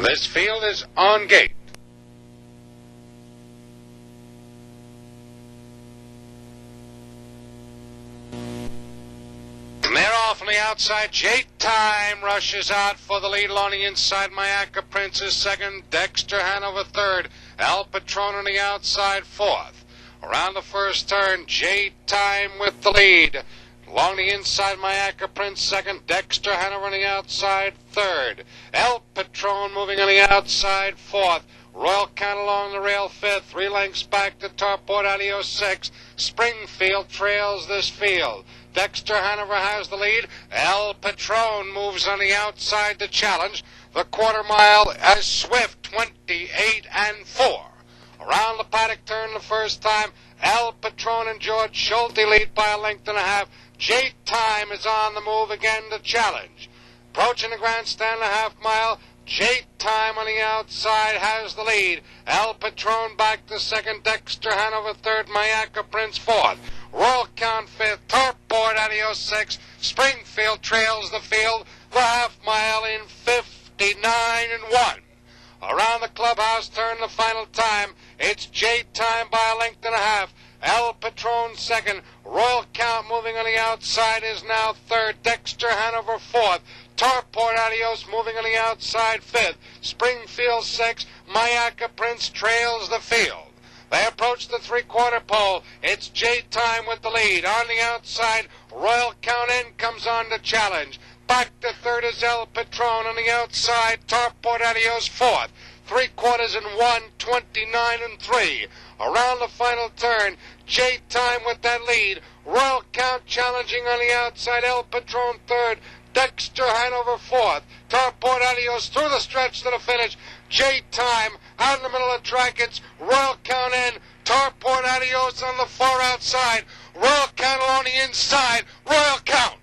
This field is on gate. And they're off on the outside. J-Time rushes out for the lead along the inside. Mayaca Prince is second. Dexter Hanover third. El Patron on the outside fourth. Around the first turn, J-Time with the lead. Along the inside, Mayaca Prince second. Dexter Hanover on the outside third. El Patron moving on the outside fourth. Royal Count along the rail fifth. 3 lengths back to Tarport Adios sixth. Springfield trails this field. Dexter Hanover has the lead. El Patron moves on the outside to challenge. The quarter mile as swift, 28 and 4. Around the paddock turn the first time. El Patron and George Schulte lead by a length and a half. J-Time is on the move again to challenge. Approaching the grandstand a half mile. J-Time on the outside has the lead. El Patron back to second. Dexter Hanover third. Mayaca Prince fourth. Royal Count fifth. Tarport Adios sixth. Springfield trails the field. The half mile in 59 and 1. Around the clubhouse turn the final time. It's J-Time by a length and a half. El Patron second. Royal Count moving on the outside is now third. Dexter Hanover fourth. Tarport Adios moving on the outside fifth. Springfield sixth. Mayaca Prince trails the field. They approach the three-quarter pole. It's J-Time with the lead. On the outside, Royal Count in comes on to challenge. Back to third is El Patron. On the outside, Tarport Adios fourth. 3/4 and 1, 29 and 3. Around the final turn, J-Time with that lead. Royal Count challenging on the outside. El Patron third. Dexter Hanover fourth. Tarport Adios through the stretch to the finish. J-Time out in the middle of the track. It's Royal Count in. Tarport Adios on the far outside. Royal Count on the inside. Royal Count.